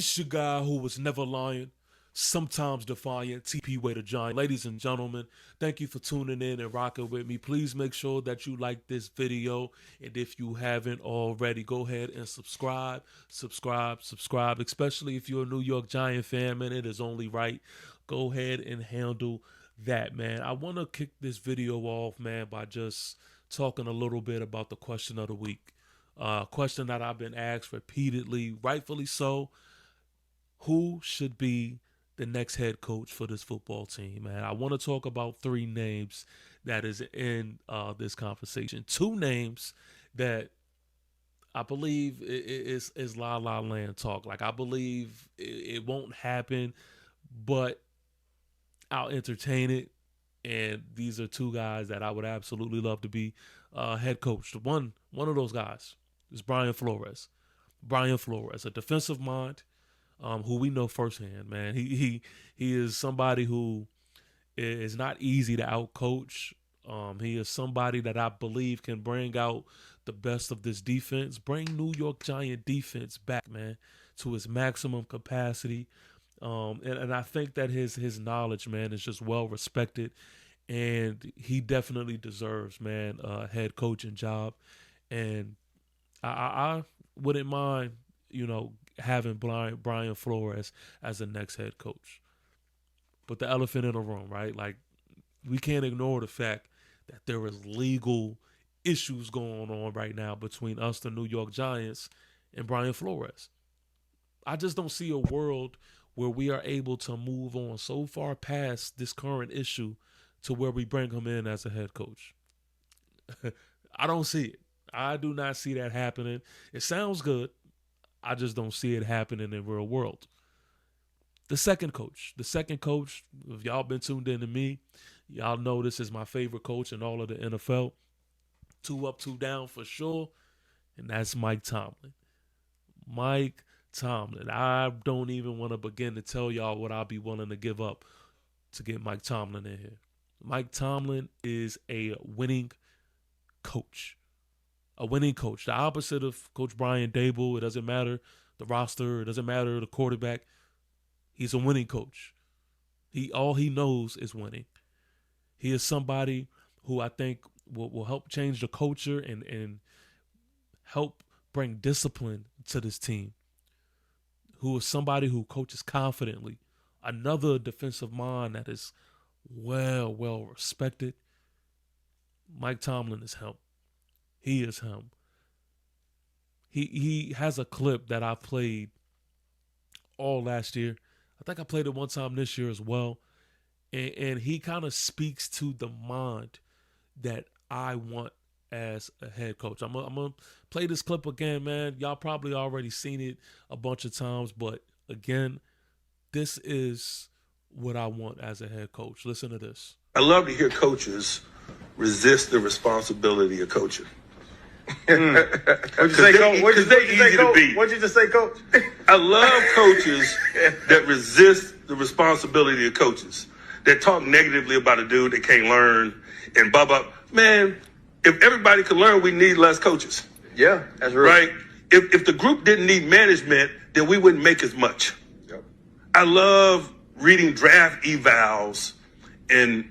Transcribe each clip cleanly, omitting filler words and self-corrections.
It's your guy who was never lying, sometimes defiant, TP Way the Giant. Ladies and gentlemen, thank you for tuning in and rocking with me. Please make sure that you like this video. And if you haven't already, go ahead and subscribe, especially if you're a New York Giant fan, man. It is only right. Go ahead and handle that, man. I want to kick this video off, man, by just talking a little bit about the question of the week. Question that I've been asked repeatedly, rightfully so. Who should be the next head coach for this football team, man? I want to talk about three names that is in this conversation. Two names that I believe is la la land talk. Like, I believe it won't happen, but I'll entertain it. And these are two guys that I would absolutely love to be head coach. One of those guys is Brian Flores. Brian Flores, a defensive mind, who we know firsthand, man. He is somebody who is not easy to outcoach. He is somebody that I believe can bring out the best of this defense, bring New York Giant defense back, man, to its maximum capacity. And I think that his knowledge, man, is just well respected, and he definitely deserves, man, a head coaching job. And I wouldn't mind, having Brian Flores as the next head coach. But the elephant in the room, right? Like, we can't ignore the fact that there is legal issues going on right now between us, the New York Giants, and Brian Flores. I just don't see a world where we are able to move on so far past this current issue to where we bring him in as a head coach. I don't see it. I do not see that happening. It sounds good. I just don't see it happening in the real world. The second coach, if y'all been tuned in to me, y'all know this is my favorite coach in all of the NFL. 2 up, 2 down for sure. And that's Mike Tomlin. Mike Tomlin. I don't even want to begin to tell y'all what I'll be willing to give up to get Mike Tomlin in here. Mike Tomlin is a winning coach. A winning coach. The opposite of Coach Brian Dable. It doesn't matter the roster. It doesn't matter the quarterback. He's a winning coach. All he knows is winning. He is somebody who I think will help change the culture and help bring discipline to this team. Who is somebody who coaches confidently. Another defensive mind that is well respected. Mike Tomlin is him. He is him. He has a clip that I played all last year. I think I played it one time this year as well. And he kind of speaks to the mind that I want as a head coach. I'm going to play this clip again, man. Y'all probably already seen it a bunch of times. But again, this is what I want as a head coach. Listen to this. I love to hear coaches resist the responsibility of coaching. What'd you say, Coach? What'd you just say, Coach? I love coaches that resist the responsibility of coaches, that talk negatively about a dude that can't learn and blah, blah. Man, if everybody could learn, we need less coaches. Yeah, that's real. Right? If the group didn't need management, then we wouldn't make as much. Yep. I love reading draft evals and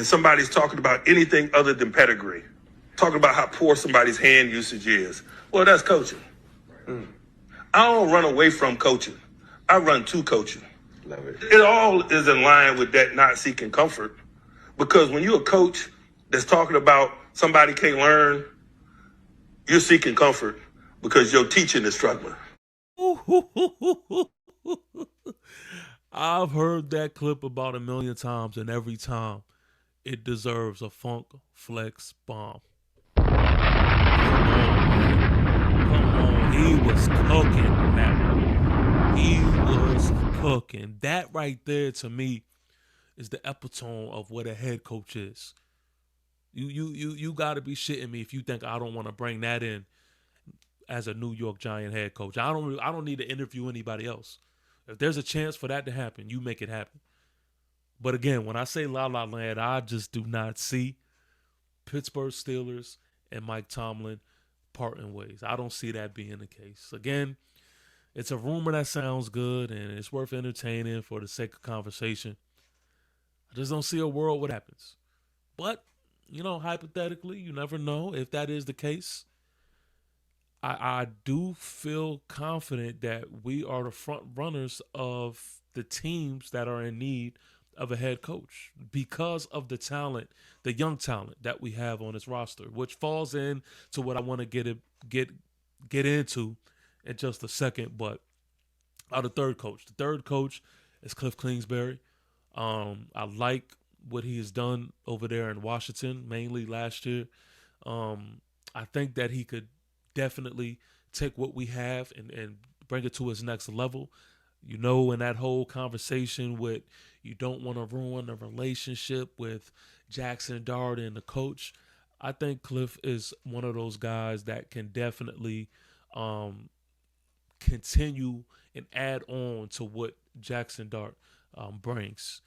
somebody's talking about anything other than pedigree. Talking about how poor somebody's hand usage is. Well, that's coaching. I don't run away from coaching. I run to coaching. Love it. It all is in line with that not seeking comfort. Because when you're a coach that's talking about somebody can't learn, you're seeking comfort because your teaching is struggling. I've heard that clip about 1 million times, and every time it deserves a funk flex bomb. Come on. He was cooking that. He was cooking. That right there, to me, is the epitome of what a head coach is. You got to be shitting me if you think I don't want to bring that in as a New York Giant head coach. I don't need to interview anybody else. If there's a chance for that to happen, you make it happen. But again, when I say La La Land, I just do not see Pittsburgh Steelers and Mike Tomlin parting ways. I don't see that being the case. Again, It's a rumor that sounds good and it's worth entertaining for the sake of conversation. I just don't see a world where it happens. But, hypothetically, you never know if that is the case. I do feel confident that we are the front runners of the teams that are in need of a head coach because of the talent, the young talent that we have on this roster, which falls in to what I want to get into in just a second. But the third coach, is Cliff Kingsbury. I like what he has done over there in Washington, mainly last year. I think that he could definitely take what we have and bring it to his next level. In that whole conversation with you don't want to ruin a relationship with Jackson Dart and the coach. I think Cliff is one of those guys that can definitely um, continue and add on to what Jackson Dart brings.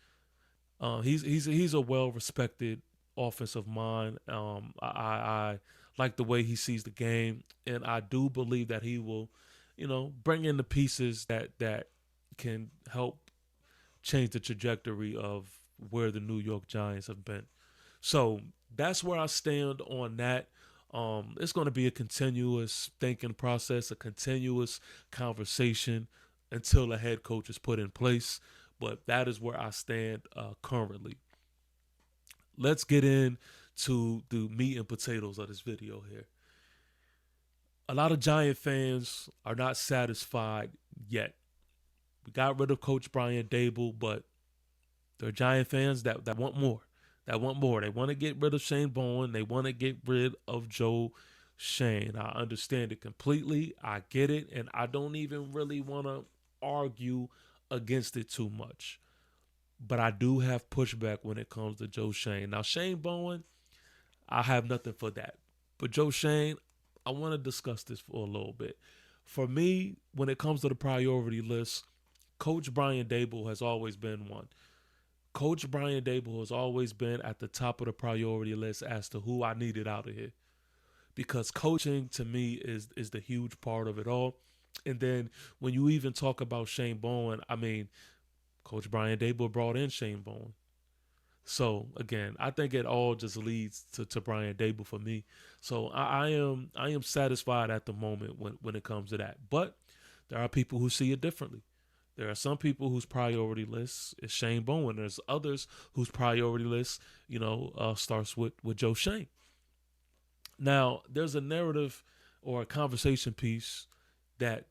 He's a well respected offensive mind. I like the way he sees the game, and I do believe that he will, bring in the pieces that can help change the trajectory of where the New York Giants have been. So that's where I stand on that. It's going to be a continuous thinking process, a continuous conversation until a head coach is put in place. But that is where I stand currently. Let's get into the meat and potatoes of this video here. A lot of Giant fans are not satisfied yet. We got rid of Coach Brian Dable, but there are Giant fans that want more. That want more. They want to get rid of Shane Bowen. They want to get rid of Joe Shane. I understand it completely. I get it. And I don't even really want to argue against it too much. But I do have pushback when it comes to Joe Shane. Now, Shane Bowen, I have nothing for that. But Joe Shane, I want to discuss this for a little bit. For me, when it comes to the priority list, Coach Brian Dable has always been one. Coach Brian Dable has always been at the top of the priority list as to who I needed out of here. Because coaching to me is the huge part of it all. And then when you even talk about Shane Bowen, I mean, Coach Brian Dable brought in Shane Bowen. So again, I think it all just leads to Brian Dable for me. So I am satisfied at the moment when it comes to that. But there are people who see it differently. There are some people whose priority list is Shane Bowen. There's others whose priority list, starts with Joe Shane. Now, there's a narrative or a conversation piece that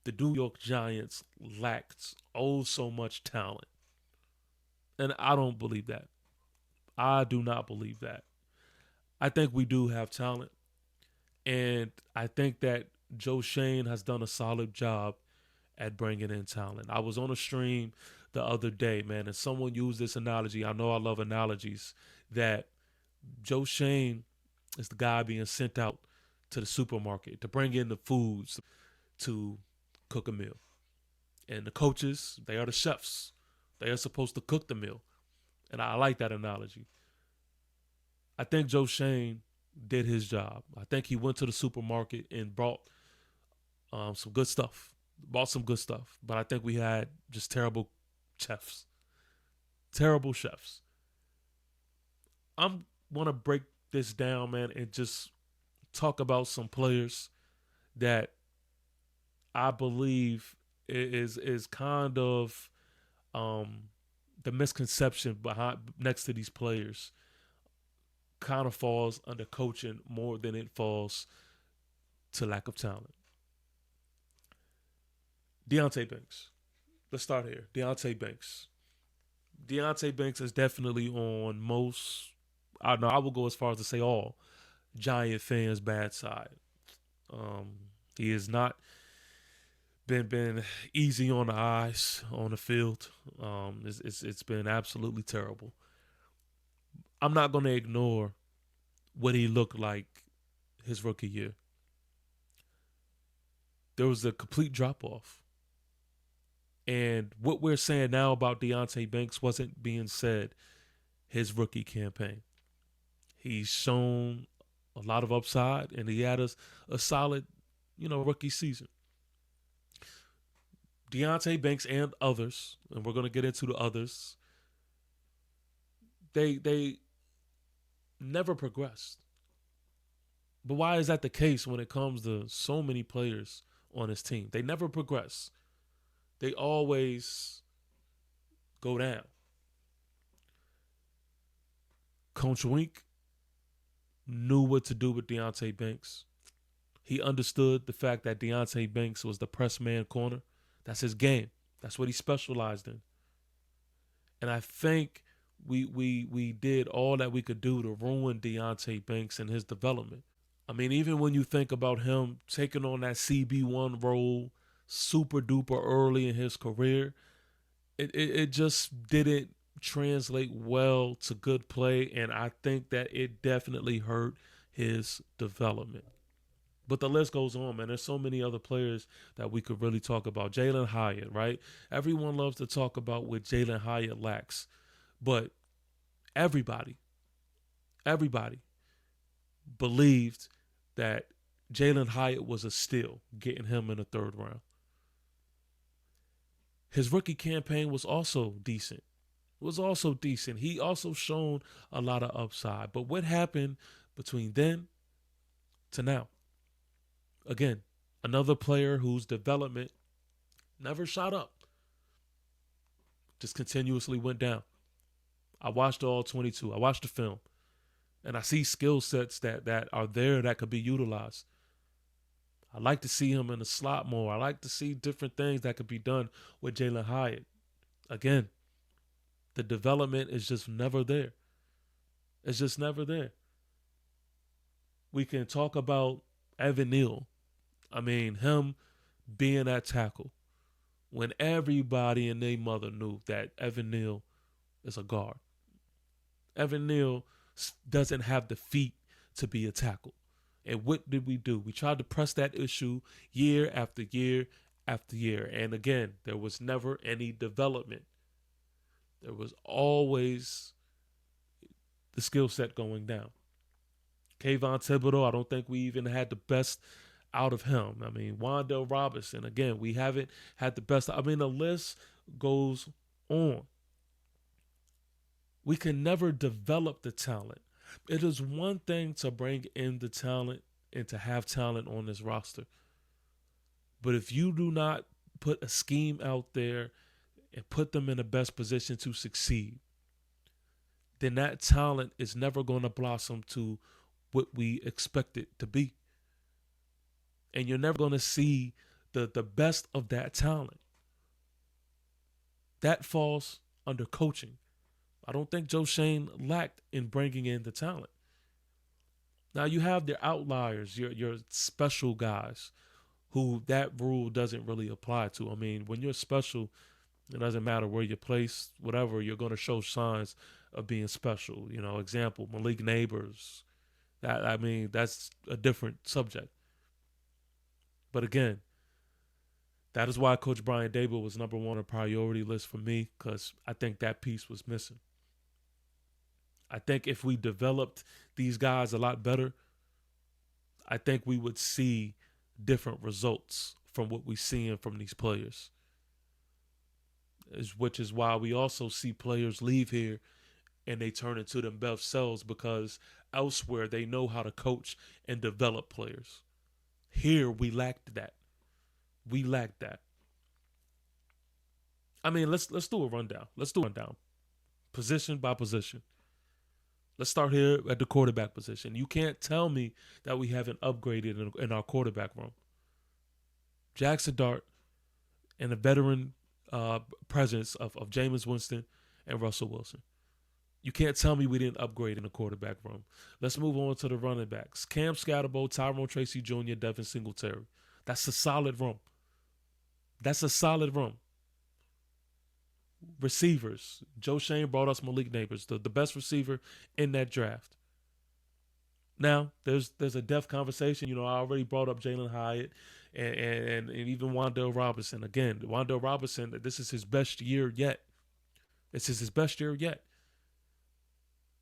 the New York Giants lacked so much talent. And I don't believe that. I do not believe that. I think we do have talent. And I think that Joe Shane has done a solid job at bringing in talent. I was on a stream the other day, man, and someone used this analogy. I know I love analogies, that Joe Shane is the guy being sent out to the supermarket to bring in the foods to cook a meal. And the coaches, they are the chefs. They are supposed to cook the meal. And I like that analogy. I think Joe Shane did his job. I think he went to the supermarket and brought some good stuff. Bought some good stuff. But I think we had just terrible chefs. Terrible chefs. I'm want to break this down, man, and just talk about some players that I believe is kind of the misconception behind next to these players kind of falls under coaching more than it falls to lack of talent. Deontay Banks. Let's start here. Deontay Banks. Deontay Banks is definitely on most, I know I will go as far as to say all, Giant fans' bad side. He has not been easy on the eyes on the field. It's been absolutely terrible. I'm not going to ignore what he looked like his rookie year. There was a complete drop off. And what we're saying now about Deontay Banks wasn't being said his rookie campaign. He's shown a lot of upside, and he had a solid, rookie season. Deonte Banks and others, and we're going to get into the others, they never progressed. But why is that the case when it comes to so many players on his team? They never progress. They always go down. Coach Wink knew what to do with Deonte Banks. He understood the fact that Deonte Banks was the press man corner. That's his game. That's what he specialized in. And I think we did all that we could do to ruin Deonte Banks and his development. I mean, even when you think about him taking on that CB1 role super duper early in his career, it just didn't translate well to good play, and I think that it definitely hurt his development. But the list goes on, man. There's so many other players that we could really talk about. Jalen Hyatt, right? Everyone loves to talk about what Jalen Hyatt lacks. But everybody believed that Jalen Hyatt was a steal, getting him in the third round. His rookie campaign was also decent. He also shown a lot of upside. But what happened between then to now? Again, another player whose development never shot up. Just continuously went down. I watched all 22. I watched the film. And I see skill sets that are there that could be utilized. I like to see him in the slot more. I like to see different things that could be done with Jalen Hyatt. Again, the development is just never there. It's just never there. We can talk about Evan Neal. I mean, him being at tackle when everybody and their mother knew that Evan Neal is a guard. Evan Neal doesn't have the feet to be a tackle. And what did we do? We tried to press that issue year after year after year. And again, there was never any development. There was always the skill set going down. Kayvon Thibodeau, I don't think we even had the best out of him. I mean, Wan'Dale Robinson, again, we haven't had the best. I mean, the list goes on. We can never develop the talent. It is one thing to bring in the talent and to have talent on this roster. But if you do not put a scheme out there and put them in the best position to succeed, then that talent is never going to blossom to what we expect it to be. And you're never going to see the best of that talent. That falls under coaching. I don't think Joe Shane lacked in bringing in the talent. Now you have the outliers, your special guys, who that rule doesn't really apply to. I mean, when you're special, it doesn't matter where you're placed, whatever, you're going to show signs of being special. You know, example, Malik Neighbors. That's a different subject. But again, that is why Coach Brian Daboll was number one on the priority list for me, because I think that piece was missing. I think if we developed these guys a lot better, I think we would see different results from what we're seeing from these players. Which is why we also see players leave here and they turn into themselves, because elsewhere they know how to coach and develop players. Here we lacked that. I mean, let's do a rundown. Position by position. Let's start here at the quarterback position. You can't tell me that we haven't upgraded in our quarterback room. Jackson Dart and the veteran presence of Jameis Winston and Russell Wilson. You can't tell me we didn't upgrade in the quarterback room. Let's move on to the running backs. Cam Scatterbo, Tyrone Tracy Jr., Devin Singletary. That's a solid room. Receivers. Joe Shane brought us Malik Neighbors, the best receiver in that draft. Now, there's a depth conversation. You know, I already brought up Jalen Hyatt and even Wan'Dale Robinson. Again, Wan'Dale Robinson, this is his best year yet.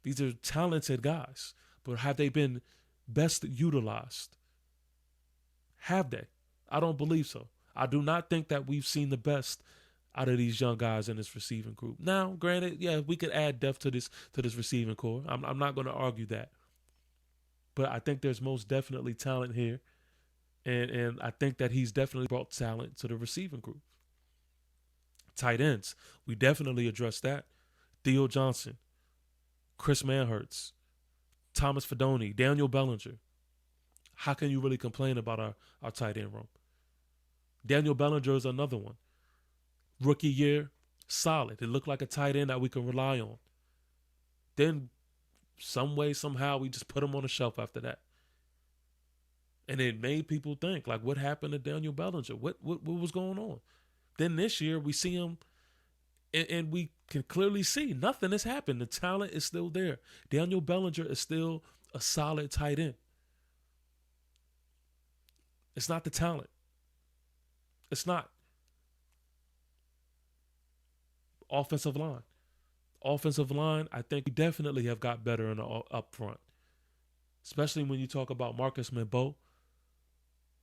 These are talented guys, but have they been best utilized? Have they? I don't believe so. I do not think that we've seen the best out of these young guys in this receiving group. Now, granted, yeah, we could add depth to this receiving core. I'm not going to argue that, but I think there's most definitely talent here, and I think that he's definitely brought talent to the receiving group. Tight ends, we definitely addressed that. Theo Johnson, Chris Manhertz, Thomas Fidone, Daniel Bellinger. How can you really complain about our tight end room? Daniel Bellinger is another one. Rookie year, solid. It looked like a tight end that we can rely on. Then, some way, somehow, we just put him on the shelf after that. And it made people think, like, what happened to Daniel Bellinger? What was going on? Then this year, we see him, and we can clearly see nothing has happened. The talent is still there. Daniel Bellinger is still a solid tight end. It's not the talent. It's not. Offensive line. I think we definitely have got better in the up front. Especially when you talk about Marcus Mimbo,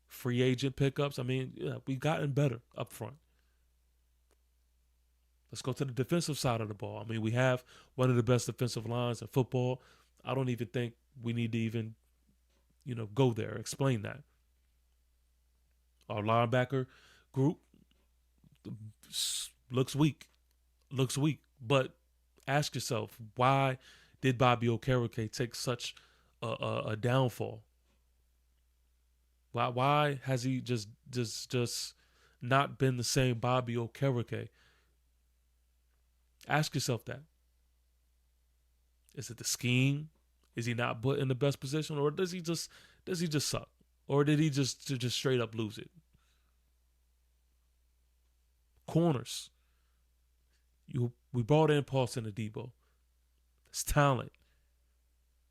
free agent pickups. I mean, yeah, we've gotten better up front. Let's go to the defensive side of the ball. I mean, we have one of the best defensive lines in football. I don't even think we need to even, go there, explain that. Our linebacker group looks weak. But ask yourself, why did Bobby Okereke take such a downfall? Why has he just not been the same Bobby Okereke? Ask yourself that. Is it the scheme? Is he not put in the best position, or does he just suck, or did he just straight up lose it? Corners. We brought in Paulson Adebo. It's talent.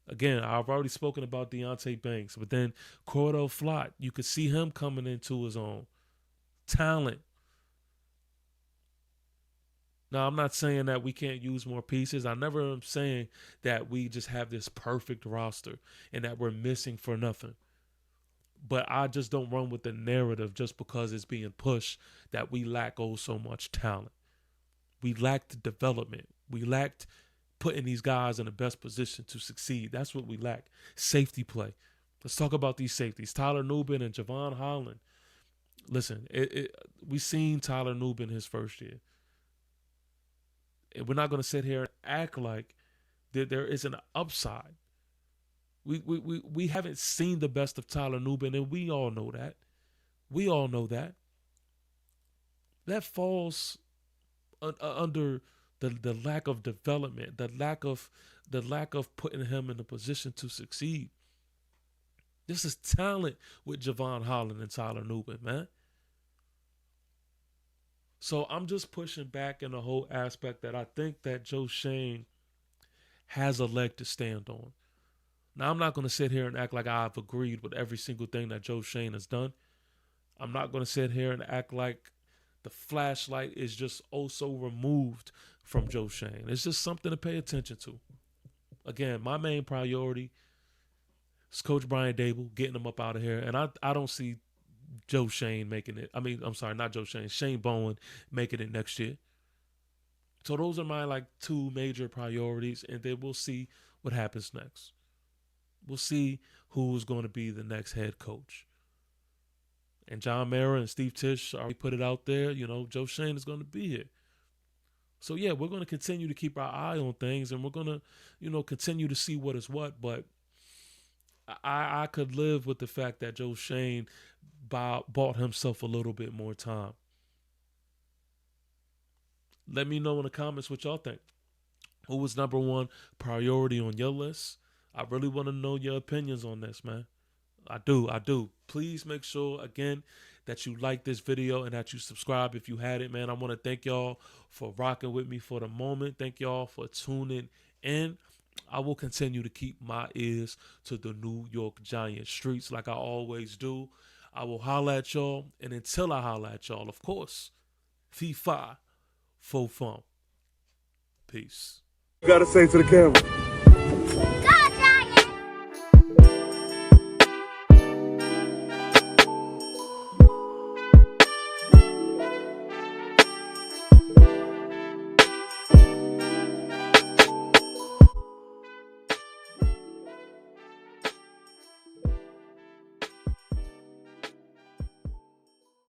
Again, I've already spoken about Deontay Banks, but then Cordell Flott, you could see him coming into his own. Talent. Now, I'm not saying that we can't use more pieces. I never am saying that we just have this perfect roster and that we're missing for nothing. But I just don't run with the narrative just because it's being pushed that we lack so much talent. We lacked development. We lacked putting these guys in the best position to succeed. That's what we lack. Safety play. Let's talk about these safeties. Tyler Nubin and Javon Holland. Listen, we seen Tyler Nubin his first year. And we're not going to sit here and act like there is an upside. We haven't seen the best of Tyler Nubin, and we all know that. That falls under the lack of development, the lack of putting him in a position to succeed. This is talent with Javon Holland and Tyler Nubin, man. So I'm just pushing back in the whole aspect that I think that Joe Schoen has a leg to stand on. Now, I'm not going to sit here and act like I've agreed with every single thing that Joe Schoen has done. I'm not going to sit here and act like the flashlight is just so removed from Joe Schoen. It's just something to pay attention to. Again, my main priority is Coach Brian Dable, getting him up out of here. And I don't see Joe Schoen making it. I mean, I'm sorry, not Joe Schoen. Shane Bowen making it next year. So those are my two major priorities, and then we'll see what happens next. We'll see who's going to be the next head coach. And John Mara and Steve Tisch already put it out there. Joe Schoen is going to be here. So, yeah, we're going to continue to keep our eye on things, and we're going to, continue to see what is what. But I could live with the fact that Joe Schoen bought himself a little bit more time. Let me know in the comments what y'all think. Who was number one priority on your list? I really want to know your opinions on this, man. I do. Please make sure, again, that you like this video and that you subscribe if you had it, man. I want to thank y'all for rocking with me for the moment. Thank y'all for tuning in. I will continue to keep my ears to the New York Giants streets like I always do. I will holla at y'all, and until I holla at y'all, of course, Fee-Fi-Fo-FUMM. Peace. You gotta say to the camera.